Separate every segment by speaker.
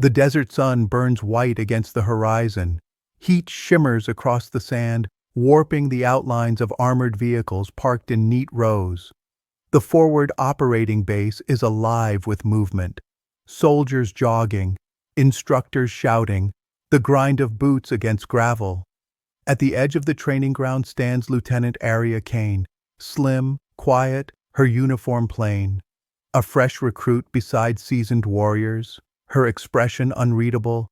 Speaker 1: The desert sun burns white against the horizon. Heat shimmers across the sand, warping the outlines of armored vehicles parked in neat rows. The forward operating base is alive with movement. Soldiers jogging, instructors shouting, the grind of boots against gravel. At the edge of the training ground stands Lieutenant Aria Kane, slim, quiet, her uniform plain. A fresh recruit beside seasoned warriors, her expression unreadable,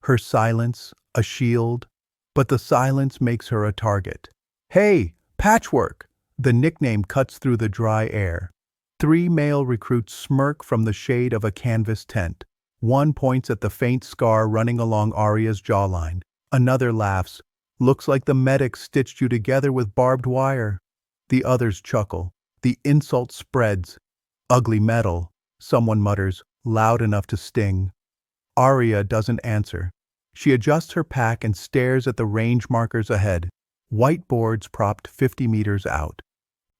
Speaker 1: her silence a shield, but the silence makes her a target. "Hey, Patchwork!" The nickname cuts through the dry air. 3 male recruits smirk from the shade of a canvas tent. One points at the faint scar running along Arya's jawline. Another laughs. "Looks like the medic stitched you together with barbed wire." The others chuckle. The insult spreads. "Ugly metal," someone mutters, loud enough to sting. Arya doesn't answer. She adjusts her pack and stares at the range markers ahead. Whiteboards propped 50 meters out.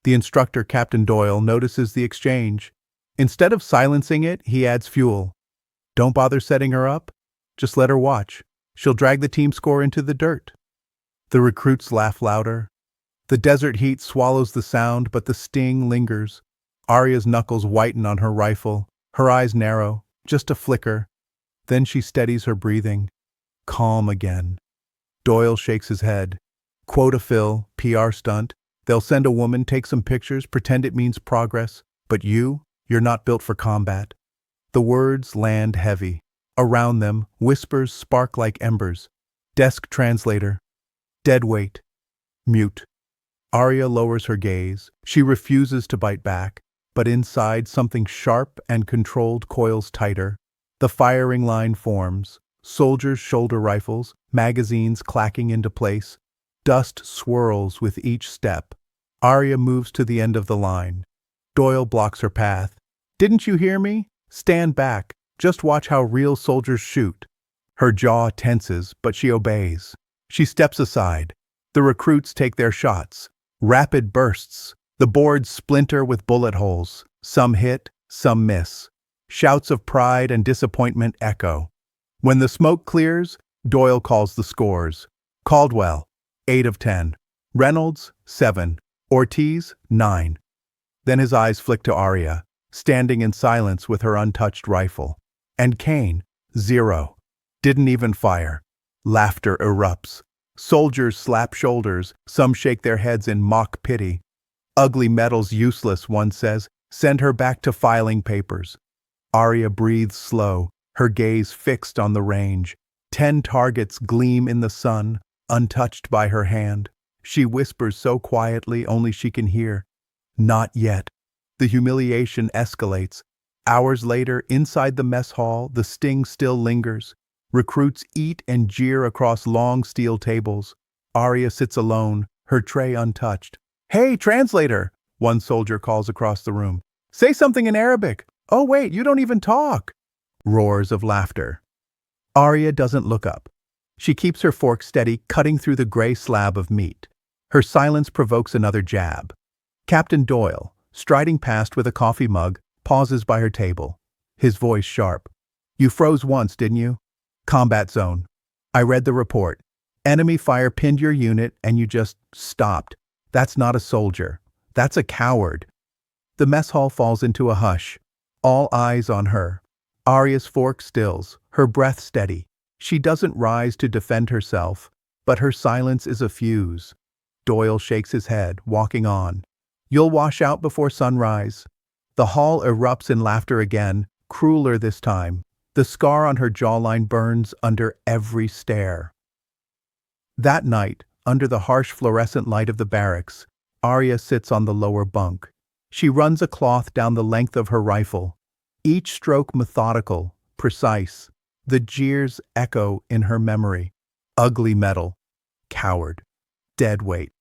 Speaker 1: The instructor, Captain Doyle, notices the exchange. Instead of silencing it, he adds fuel. "Don't bother setting her up. Just let her watch. She'll drag the team score into the dirt." The recruits laugh louder. The desert heat swallows the sound, but the sting lingers. Arya's knuckles whiten on her rifle. Her eyes narrow, just a flicker. Then she steadies her breathing. Calm again. Doyle shakes his head. "Quota fill, PR stunt. They'll send a woman, take some pictures, pretend it means progress. But you're not built for combat." The words land heavy. Around them, whispers spark like embers. Desk translator. Deadweight. Mute. Arya lowers her gaze. She refuses to bite back, but inside something sharp and controlled coils tighter. The firing line forms. Soldiers' shoulder rifles, magazines clacking into place. Dust swirls with each step. Arya moves to the end of the line. Doyle blocks her path. "Didn't you hear me? Stand back. Just watch how real soldiers shoot." Her jaw tenses, but she obeys. She steps aside. The recruits take their shots. Rapid bursts. The boards splinter with bullet holes. Some hit, some miss. Shouts of pride and disappointment echo. When the smoke clears, Doyle calls the scores. Caldwell, 8 of 10. Reynolds, 7. Ortiz, 9. Then his eyes flick to Arya, standing in silence with her untouched rifle. And Kane, 0. Didn't even fire. Laughter erupts. Soldiers slap shoulders, some shake their heads in mock pity. "Ugly metal's useless," one says. "Send her back to filing papers." Arya breathes slow, her gaze fixed on the range. 10 targets gleam in the sun, untouched by her hand. She whispers so quietly only she can hear. "Not yet." The humiliation escalates. Hours later, inside the mess hall, the sting still lingers. Recruits eat and jeer across long steel tables. Arya sits alone, her tray untouched. "Hey, translator!" one soldier calls across the room. "Say something in Arabic." "Oh wait, you don't even talk." Roars of laughter. Arya doesn't look up. She keeps her fork steady, cutting through the gray slab of meat. Her silence provokes another jab. Captain Doyle, striding past with a coffee mug, pauses by her table. His voice sharp. "You froze once, didn't you? Combat zone. I read the report. Enemy fire pinned your unit and you just stopped. That's not a soldier. That's a coward." The mess hall falls into a hush. All eyes on her. Arya's fork stills, her breath steady. She doesn't rise to defend herself, but her silence is a fuse. Doyle shakes his head, walking on. "You'll wash out before sunrise." The hall erupts in laughter again, crueler this time. The scar on her jawline burns under every stare. That night, under the harsh fluorescent light of the barracks, Arya sits on the lower bunk. She runs a cloth down the length of her rifle. Each stroke methodical, precise. The jeers echo in her memory. Ugly metal. Coward. Deadweight.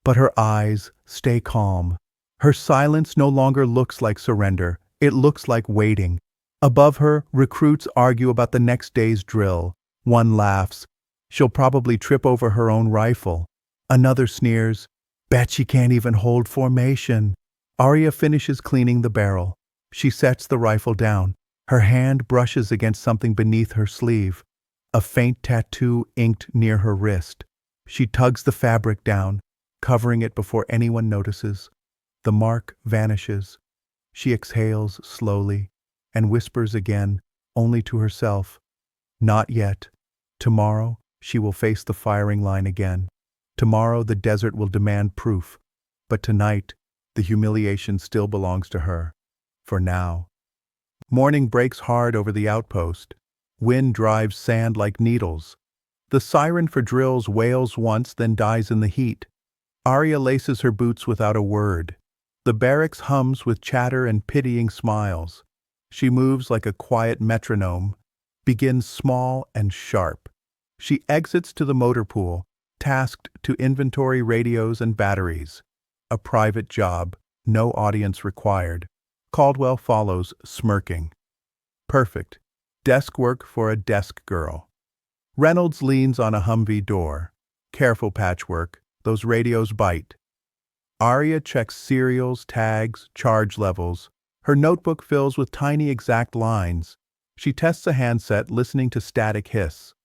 Speaker 1: But her eyes stay calm. Her silence no longer looks like surrender. It looks like waiting. Above her, recruits argue about the next day's drill. One laughs. "She'll probably trip over her own rifle." Another sneers. "Bet she can't even hold formation." Arya finishes cleaning the barrel. She sets the rifle down. Her hand brushes against something beneath her sleeve, a faint tattoo inked near her wrist. She tugs the fabric down, covering it before anyone notices. The mark vanishes. She exhales slowly and whispers again, only to herself, "Not yet. Tomorrow she will face the firing line again. Tomorrow the desert will demand proof. But tonight, the humiliation still belongs to her. For now." Morning breaks hard over the outpost. Wind drives sand like needles. The siren for drills wails once, then dies in the heat. Arya laces her boots without a word. The barracks hums with chatter and pitying smiles. She moves like a quiet metronome, begins small and sharp. She exits to the motor pool, tasked to inventory radios and batteries. A private job, no audience required. Caldwell follows, smirking. Perfect. Desk work for a desk girl. Reynolds leans on a Humvee door. Careful patchwork, those radios bite. Arya checks serials, tags, charge levels. Her notebook fills with tiny exact lines. She tests a handset, listening to static hiss.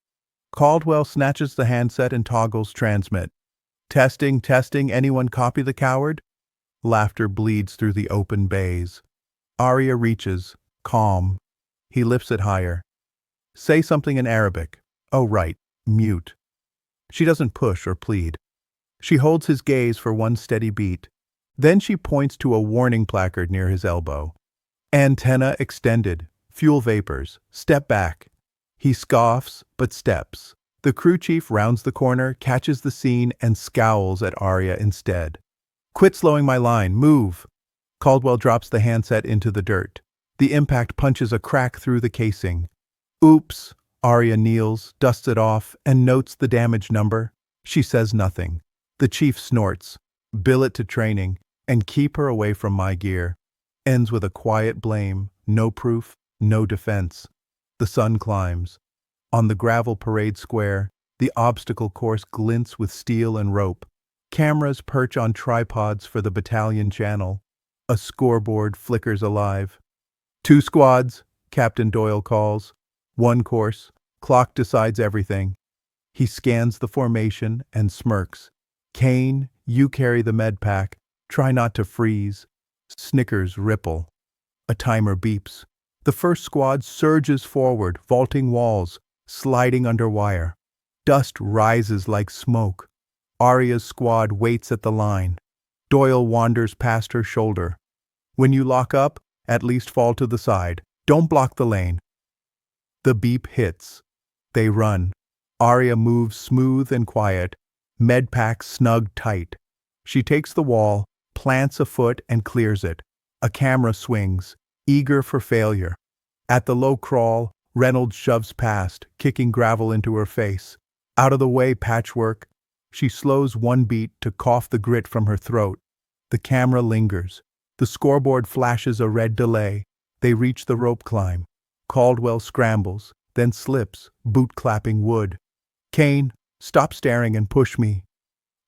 Speaker 1: Caldwell snatches the handset and toggles transmit. Testing, testing, anyone copy the coward? Laughter bleeds through the open bays. Arya reaches, calm. He lifts it higher. Say something in Arabic. Oh right, mute. She doesn't push or plead. She holds his gaze for one steady beat. Then she points to a warning placard near his elbow. Antenna extended. Fuel vapors. Step back. He scoffs, but steps. The crew chief rounds the corner, catches the scene, and scowls at Arya instead. Quit slowing my line. Move. Caldwell drops the handset into the dirt. The impact punches a crack through the casing. Oops. Arya kneels, dusts it off, and notes the damage number. She says nothing. The chief snorts. Bill it to training, and keep her away from my gear. Ends with a quiet blame, no proof, no defense. The sun climbs. On the gravel parade square, the obstacle course glints with steel and rope. Cameras perch on tripods for the battalion channel. A scoreboard flickers alive. 2 squads, Captain Doyle calls. 1 course. Clock decides everything. He scans the formation and smirks. Kane, you carry the med pack. Try not to freeze. Snickers ripple. A timer beeps. The first squad surges forward, vaulting walls, sliding under wire. Dust rises like smoke. Arya's squad waits at the line. Doyle wanders past her shoulder. When you lock up, at least fall to the side. Don't block the lane. The beep hits. They run. Arya moves smooth and quiet, medpack snugged tight. She takes the wall, plants a foot, and clears it. A camera swings, eager for failure. At the low crawl, Reynolds shoves past, kicking gravel into her face. Out of the way, patchwork. She slows 1 beat to cough the grit from her throat. The camera lingers. The scoreboard flashes a red delay. They reach the rope climb. Caldwell scrambles, then slips, boot clapping wood. Kane, stop staring and push me.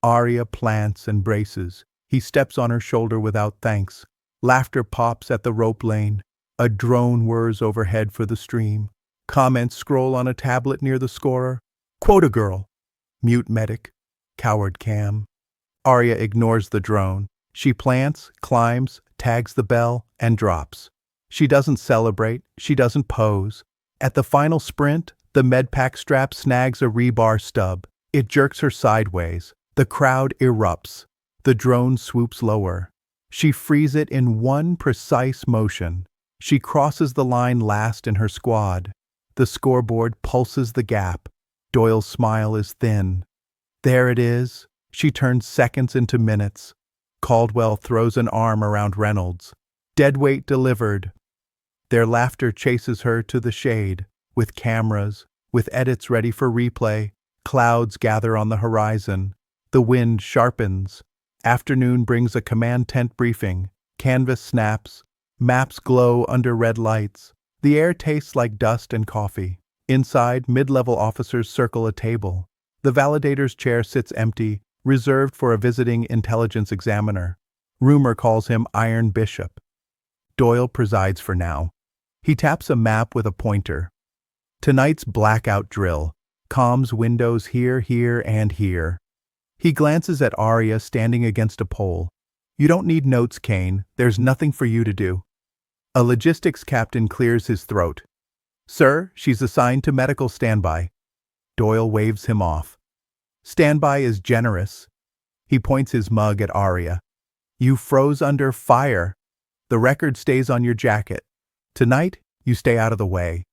Speaker 1: Arya plants and braces. He steps on her shoulder without thanks. Laughter pops at the rope lane. A drone whirs overhead for the stream. Comments scroll on a tablet near the scorer. Quota girl. Mute medic. Coward cam. Arya ignores the drone. She plants, climbs, tags the bell, and drops. She doesn't celebrate. She doesn't pose. At the final sprint, the medpack strap snags a rebar stub. It jerks her sideways. The crowd erupts. The drone swoops lower. She frees it in one precise motion. She crosses the line last in her squad. The scoreboard pulses the gap. Doyle's smile is thin. There it is. She turns seconds into minutes. Caldwell throws an arm around Reynolds. Deadweight delivered. Their laughter chases her to the shade. With cameras, with edits ready for replay, clouds gather on the horizon. The wind sharpens. Afternoon brings a command tent briefing. Canvas snaps. Maps glow under red lights. The air tastes like dust and coffee. Inside, mid-level officers circle a table. The validator's chair sits empty, reserved for a visiting intelligence examiner. Rumor calls him Iron Bishop. Doyle presides for now. He taps a map with a pointer. Tonight's blackout drill. Comms windows here, here, and here. He glances at Arya standing against a pole. You don't need notes, Kane. There's nothing for you to do. A logistics captain clears his throat. Sir, she's assigned to medical standby. Doyle waves him off. Standby is generous. He points his mug at Arya. You froze under fire. The record stays on your jacket. Tonight, you stay out of the way.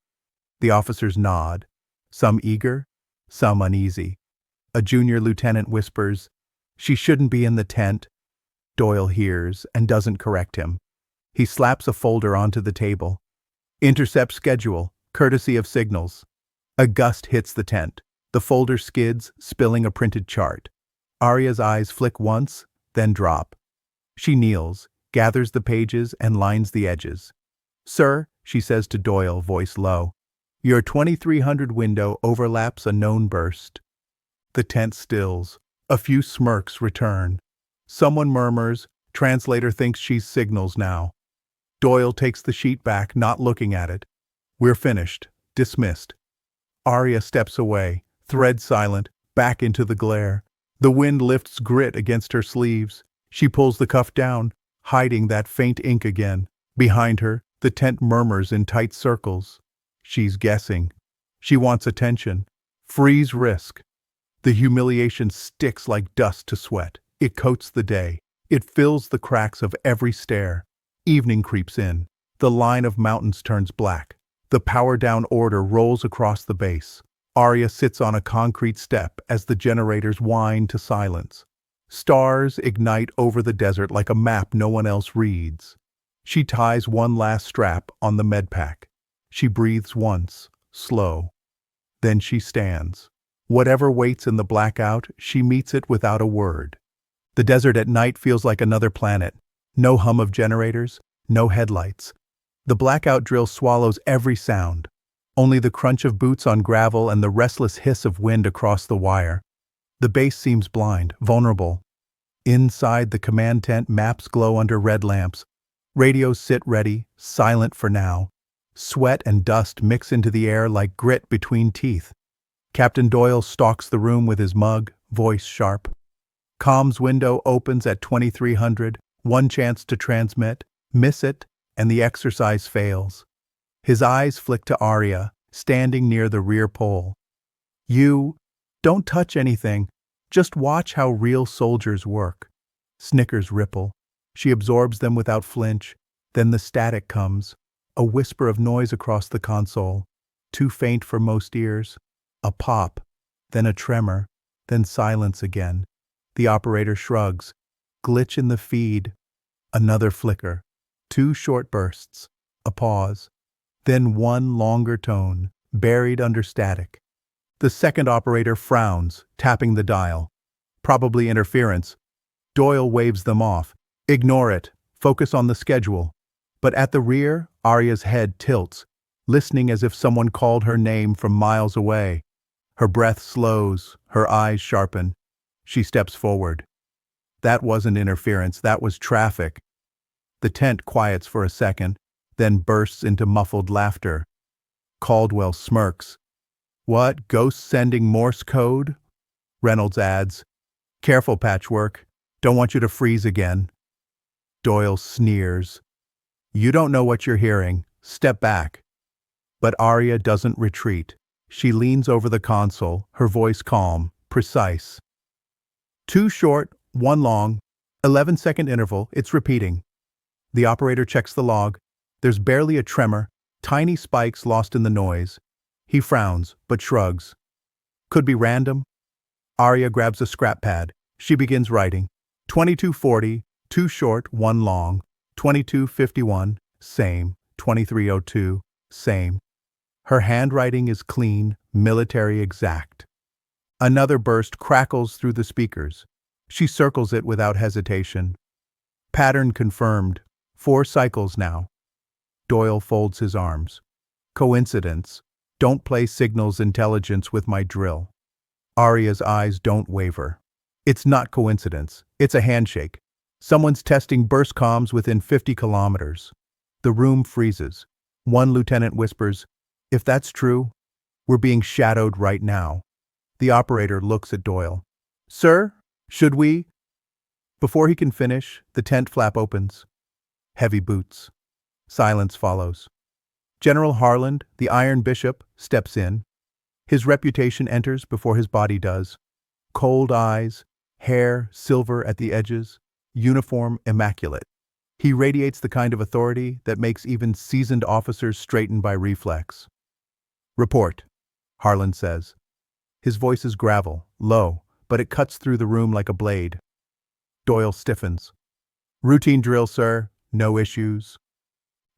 Speaker 1: The officers nod, some eager, some uneasy. A junior lieutenant whispers, She shouldn't be in the tent. Doyle hears and doesn't correct him. He slaps a folder onto the table. Intercept schedule, courtesy of signals. A gust hits the tent. The folder skids, spilling a printed chart. Arya's eyes flick once, then drop. She kneels, gathers the pages, and lines the edges. Sir, she says to Doyle, voice low, your 2300 window overlaps a known burst. The tent stills. A few smirks return. Someone murmurs, translator thinks she's signals now. Doyle takes the sheet back, not looking at it. We're finished. Dismissed. Arya steps away, thread silent, back into the glare. The wind lifts grit against her sleeves. She pulls the cuff down, hiding that faint ink again. Behind her, the tent murmurs in tight circles. She's guessing. She wants attention. Freeze risk. The humiliation sticks like dust to sweat. It coats the day. It fills the cracks of every stair. Evening creeps in. The line of mountains turns black. The power-down order rolls across the base. Arya sits on a concrete step as the generators whine to silence. Stars ignite over the desert like a map no one else reads. She ties one last strap on the medpack. She breathes once, slow. Then she stands. Whatever waits in the blackout, she meets it without a word. The desert at night feels like another planet. No hum of generators, no headlights. The blackout drill swallows every sound. Only the crunch of boots on gravel and the restless hiss of wind across the wire. The base seems blind, vulnerable. Inside the command tent, maps glow under red lamps. Radios sit ready, silent for now. Sweat and dust mix into the air like grit between teeth. Captain Doyle stalks the room with his mug, voice sharp. Comms window opens at 2300, one chance to transmit, miss it, and the exercise fails. His eyes flick to Arya, standing near the rear pole. You, don't touch anything, just watch how real soldiers work. Snickers ripple. She absorbs them without flinch. Then the static comes, a whisper of noise across the console, too faint for most ears. A pop, then a tremor, then silence again. The operator shrugs. Glitch in the feed. Another flicker. 2 short bursts. A pause. Then one longer tone, buried under static. The second operator frowns, tapping the dial. Probably interference. Doyle waves them off. Ignore it. Focus on the schedule. But at the rear, Arya's head tilts, listening as if someone called her name from miles away. Her breath slows, her eyes sharpen. She steps forward. That wasn't interference, that was traffic. The tent quiets for a second, then bursts into muffled laughter. Caldwell smirks. What, ghosts sending Morse code? Reynolds adds. Careful, Patchwork. Don't want you to freeze again. Doyle sneers. You don't know what you're hearing. Step back. But Arya doesn't retreat. She leans over the console, her voice calm, precise. 2 short, 1 long, 11-second interval, it's repeating. The operator checks the log. There's barely a tremor, tiny spikes lost in the noise. He frowns, but shrugs. Could be random. Arya grabs a scrap pad. She begins writing. 2240, 2 short, 1 long. 2251, same. 2302, same. Her handwriting is clean, military exact. Another burst crackles through the speakers. She circles it without hesitation. Pattern confirmed. 4 cycles now. Doyle folds his arms. Coincidence. Don't play signals intelligence with my drill. Arya's eyes don't waver. It's not coincidence. It's a handshake. Someone's testing burst comms within 50 kilometers. The room freezes. One lieutenant whispers, "If that's true, we're being shadowed right now." The operator looks at Doyle. "Sir, should we?" Before he can finish, the tent flap opens. Heavy boots. Silence follows. General Harland, the Iron Bishop, steps in. His reputation enters before his body does. Cold eyes, hair silver at the edges, uniform immaculate. He radiates the kind of authority that makes even seasoned officers straighten by reflex. "Report," Harland says. His voice is gravel, low, but it cuts through the room like a blade. Doyle stiffens. "Routine drill, sir. No issues."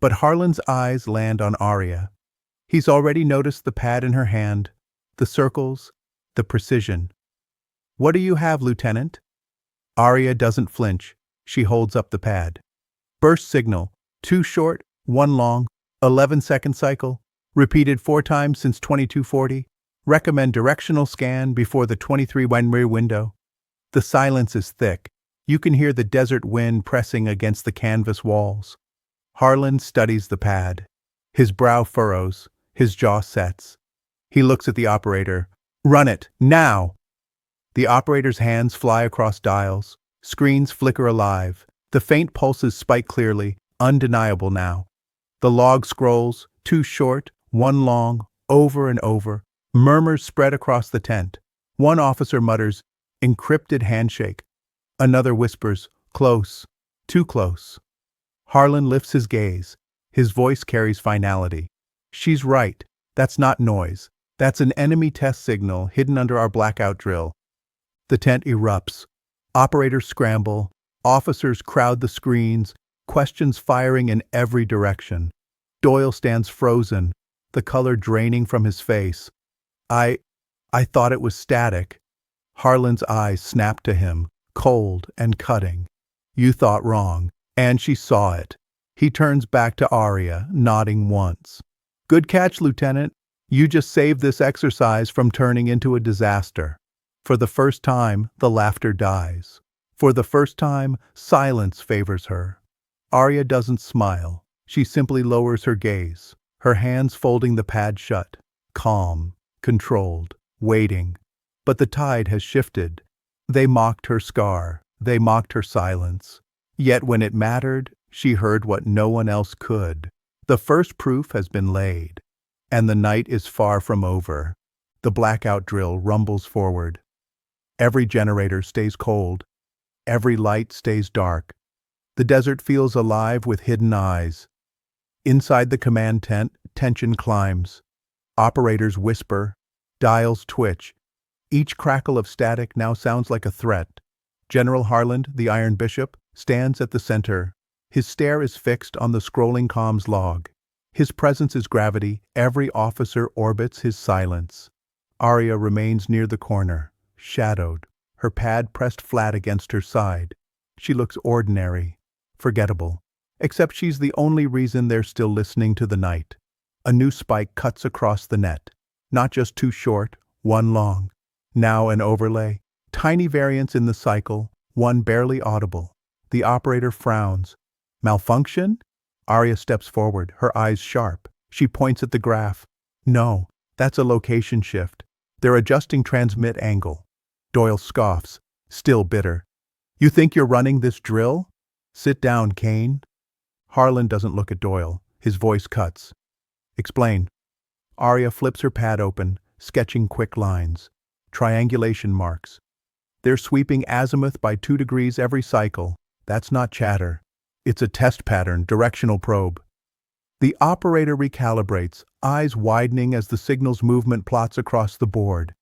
Speaker 1: But Harland's eyes land on Arya. He's already noticed the pad in her hand, the circles, the precision. "What do you have, Lieutenant?" Arya doesn't flinch. She holds up the pad. Burst signal, 2 short, 1 long, 11-second cycle, repeated 4 times since 2240. Recommend directional scan before the 23-1 window. The silence is thick. You can hear the desert wind pressing against the canvas walls. Harland studies the pad. His brow furrows, his jaw sets. He looks at the operator. "Run it, now!" The operator's hands fly across dials. Screens flicker alive. The faint pulses spike clearly, undeniable now. The log scrolls, 2 short, 1 long, over and over. Murmurs spread across the tent. One officer mutters, "Encrypted handshake." Another whispers, "Close, too close." Harland lifts his gaze. His voice carries finality. "She's right. That's not noise. That's an enemy test signal hidden under our blackout drill." The tent erupts. Operators scramble. Officers crowd the screens, questions firing in every direction. Doyle stands frozen, the color draining from his face. I thought it was static." Harland's eyes snap to him, cold and cutting. "You thought wrong." And she saw it. He turns back to Arya, nodding once. "Good catch, Lieutenant. You just saved this exercise from turning into a disaster." For the first time, the laughter dies. For the first time, silence favors her. Arya doesn't smile. She simply lowers her gaze, her hands folding the pad shut. Calm, controlled, waiting. But the tide has shifted. They mocked her scar. They mocked her silence. Yet when it mattered, she heard what no one else could. The first proof has been laid. And the night is far from over. The blackout drill rumbles forward. Every generator stays cold. Every light stays dark. The desert feels alive with hidden eyes. Inside the command tent, tension climbs. Operators whisper. Dials twitch. Each crackle of static now sounds like a threat. General Harland, the Iron Bishop, stands at the center. His stare is fixed on the scrolling comms log. His presence is gravity. Every officer orbits his silence. Arya remains near the corner, shadowed, her pad pressed flat against her side. She looks ordinary, forgettable, except she's the only reason they're still listening to the night. A new spike cuts across the net. Not just 2 short, 1 long. Now an overlay. Tiny variants in the cycle, one barely audible. The operator frowns. "Malfunction?" Arya steps forward, her eyes sharp. She points at the graph. "No, that's a location shift. They're adjusting transmit angle." Doyle scoffs, still bitter. "You think you're running this drill? Sit down, Kane." Harland doesn't look at Doyle. His voice cuts. "Explain." Arya flips her pad open, sketching quick lines. Triangulation marks. They're sweeping azimuth by 2 degrees every cycle. That's not chatter. It's a test pattern, directional probe. The operator recalibrates, eyes widening as the signal's movement plots across the board.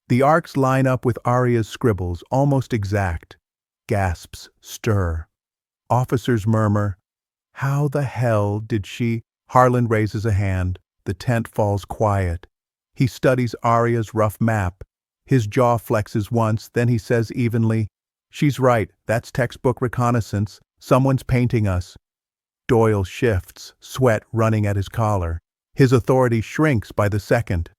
Speaker 1: The arcs line up with Arya's scribbles, almost exact. Gasps stir. Officers murmur, "How the hell did she—" Harland raises a hand. The tent falls quiet. He studies Arya's rough map. His jaw flexes once, then he says evenly, "She's right, that's textbook reconnaissance. Someone's painting us." Doyle shifts, sweat running at his collar. His authority shrinks by the second.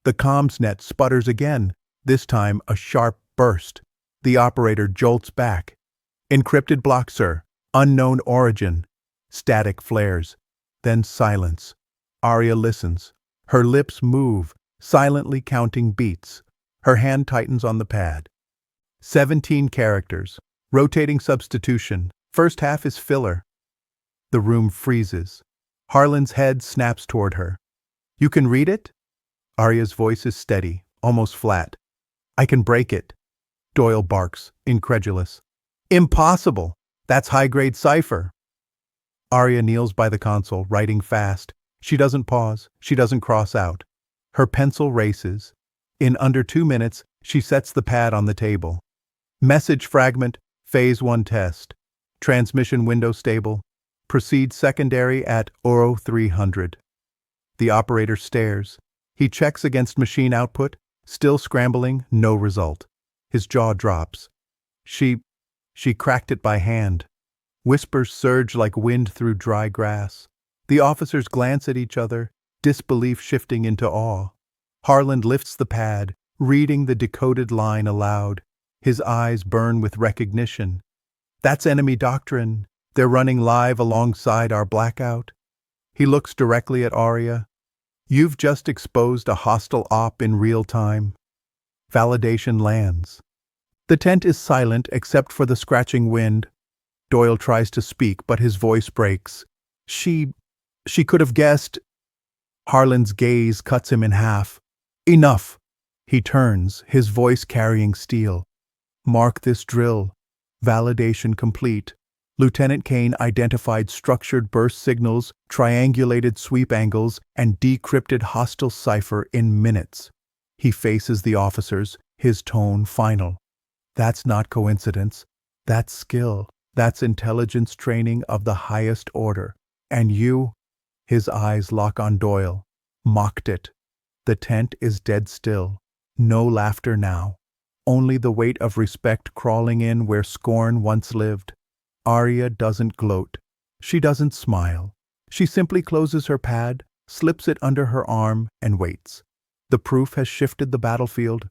Speaker 1: The comms net sputters again, this time a sharp burst. The operator jolts back. "Encrypted block, sir. Unknown origin." Static flares. Then silence. Arya listens. Her lips move, silently counting beats. Her hand tightens on the pad. 17 characters. Rotating substitution. First half is filler. The room freezes. Harlan's head snaps toward her. You can read it? Arya's voice is steady, almost flat. I can break it. Doyle barks, incredulous. Impossible! That's high-grade cipher. Arya kneels by the console, writing fast. She doesn't pause. She doesn't cross out. Her pencil races. In under 2 minutes, she sets the pad on the table. Message fragment, Phase 1 test. Transmission window stable. Proceed secondary at Oro 300. The operator stares. He checks against machine output. Still scrambling, no result. His jaw drops. She cracked it by hand. Whispers surge like wind through dry grass. The officers glance at each other, disbelief shifting into awe. Harlan lifts the pad, reading the decoded line aloud. His eyes burn with recognition. That's enemy doctrine. They're running live alongside our blackout. He looks directly at Arya. You've just exposed a hostile op in real time. Validation lands. The tent is silent except for the scratching wind. Doyle tries to speak, but his voice breaks. She could have guessed. Harlan's gaze cuts him in half. Enough. He turns, his voice carrying steel. Mark this drill. Validation complete. Lieutenant Kane identified structured burst signals, triangulated sweep angles, and decrypted hostile cipher in minutes. He faces the officers, his tone final. That's not coincidence. That's skill. That's intelligence training of the highest order. And you? His eyes lock on Doyle. Mocked it. The tent is dead still. No laughter now. Only the weight of respect crawling in where scorn once lived. Arya doesn't gloat. She doesn't smile. She simply closes her pad, slips it under her arm, and waits. The proof has shifted the battlefield.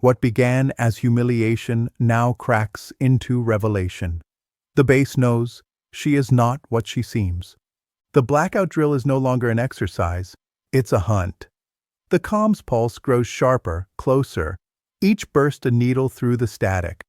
Speaker 1: What began as humiliation now cracks into revelation. The base knows she is not what she seems. The blackout drill is no longer an exercise. It's a hunt. The comms pulse grows sharper, closer. Each burst a needle through the static.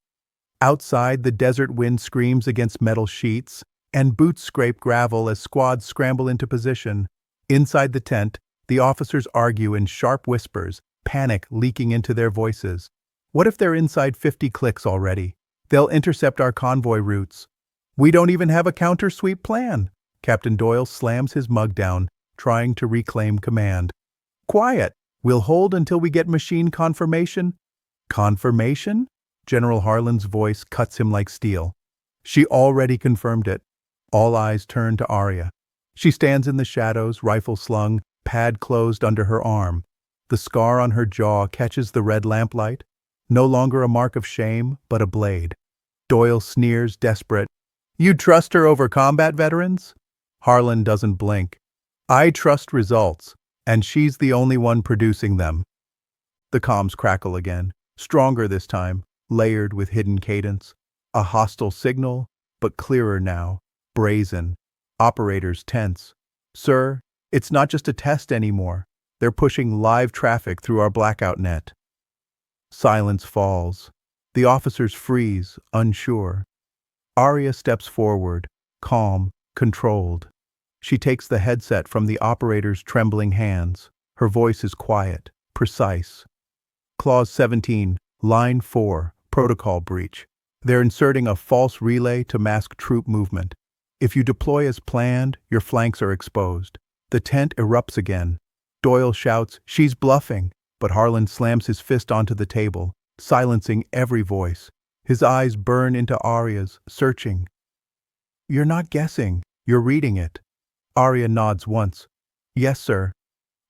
Speaker 1: Outside, the desert wind screams against metal sheets, and boots scrape gravel as squads scramble into position. Inside the tent, the officers argue in sharp whispers, panic leaking into their voices. What if they're inside 50 clicks already? They'll intercept our convoy routes. We don't even have a counter-sweep plan. Captain Doyle slams his mug down, trying to reclaim command. Quiet. We'll hold until we get machine confirmation. Confirmation? General Harlan's voice cuts him like steel. She already confirmed it. All eyes turn to Arya. She stands in the shadows, rifle slung, pad closed under her arm. The scar on her jaw catches the red lamplight. No longer a mark of shame, but a blade. Doyle sneers, desperate. You'd trust her over combat veterans? Harlan doesn't blink. I trust results, and she's the only one producing them. The comms crackle again, stronger this time, layered with hidden cadence. A hostile signal, but clearer now, brazen. Operators tense. Sir, it's not just a test anymore. They're pushing live traffic through our blackout net. Silence falls. The officers freeze, unsure. Arya steps forward, calm, controlled. She takes the headset from the operator's trembling hands. Her voice is quiet, precise. Clause 17, Line 4, Protocol breach. They're inserting a false relay to mask troop movement. If you deploy as planned, your flanks are exposed. The tent erupts again. Doyle shouts, "She's bluffing," but Harlan slams his fist onto the table, silencing every voice. His eyes burn into Arya's, searching. You're not guessing, you're reading it. Arya nods once. Yes, sir.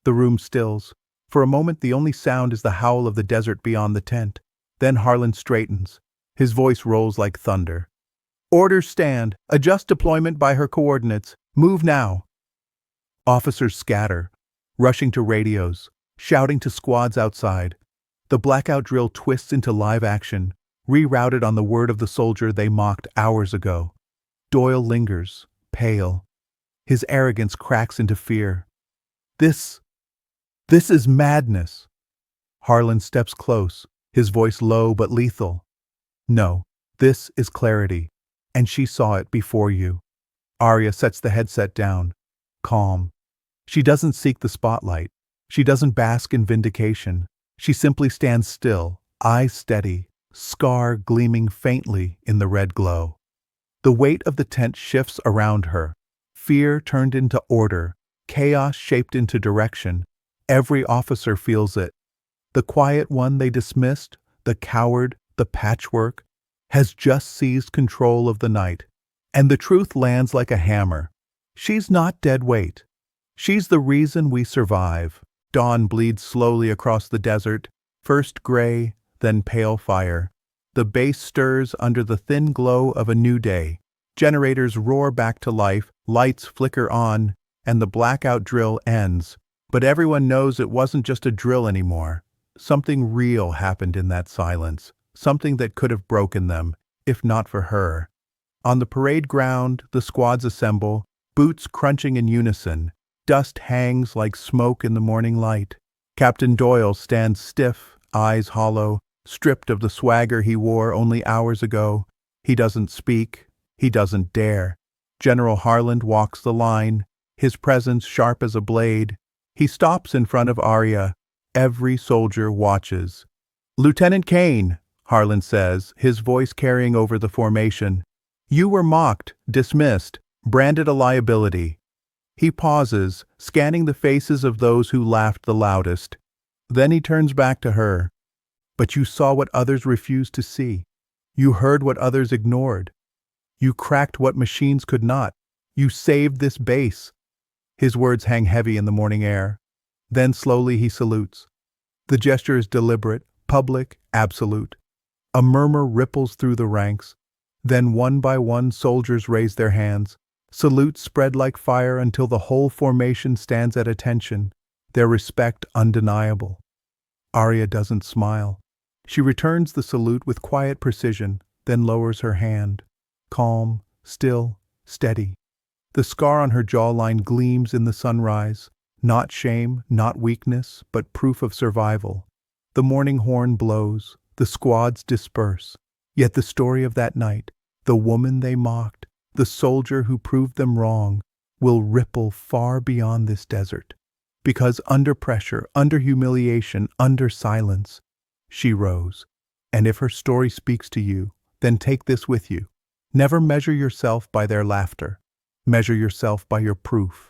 Speaker 1: The room stills. For a moment, the only sound is the howl of the desert beyond the tent. Then Harlan straightens. His voice rolls like thunder. Orders stand. Adjust deployment by her coordinates. Move now. Officers scatter, rushing to radios, shouting to squads outside. The blackout drill twists into live action, rerouted on the word of the soldier they mocked hours ago. Doyle lingers, pale. His arrogance cracks into fear. This, this is madness. Harlan steps close, his voice low but lethal. No, this is clarity, and she saw it before you. Arya sets the headset down, calm. She doesn't seek the spotlight. She doesn't bask in vindication. She simply stands still, eyes steady, scar gleaming faintly in the red glow. The weight of the tent shifts around her. Fear turned into order, chaos shaped into direction. Every officer feels it. The quiet one they dismissed, the coward, the patchwork, has just seized control of the night. And the truth lands like a hammer. She's not dead weight. She's the reason we survive. Dawn bleeds slowly across the desert, first gray, then pale fire. The base stirs under the thin glow of a new day. Generators roar back to life, lights flicker on, and the blackout drill ends. But everyone knows it wasn't just a drill anymore. Something real happened in that silence, something that could have broken them, if not for her. On the parade ground, the squads assemble, boots crunching in unison. Dust hangs like smoke in the morning light. Captain Doyle stands stiff, eyes hollow, stripped of the swagger he wore only hours ago. He doesn't speak. He doesn't dare. General Harland walks the line, his presence sharp as a blade. He stops in front of Arya. Every soldier watches. "Lieutenant Kane," Harland says, his voice carrying over the formation. "You were mocked, dismissed, branded a liability." He pauses, scanning the faces of those who laughed the loudest. Then he turns back to her. "But you saw what others refused to see. You heard what others ignored. You cracked what machines could not. You saved this base." His words hang heavy in the morning air. Then slowly he salutes. The gesture is deliberate, public, absolute. A murmur ripples through the ranks. Then one by one soldiers raise their hands. Salutes spread like fire until the whole formation stands at attention, their respect undeniable. Arya doesn't smile. She returns the salute with quiet precision, then lowers her hand. Calm, still, steady. The scar on her jawline gleams in the sunrise. Not shame, not weakness, but proof of survival. The morning horn blows. The squads disperse. Yet the story of that night, the woman they mocked, the soldier who proved them wrong, will ripple far beyond this desert. Because under pressure, under humiliation, under silence, she rose. And if her story speaks to you, then take this with you. Never measure yourself by their laughter. Measure yourself by your proof.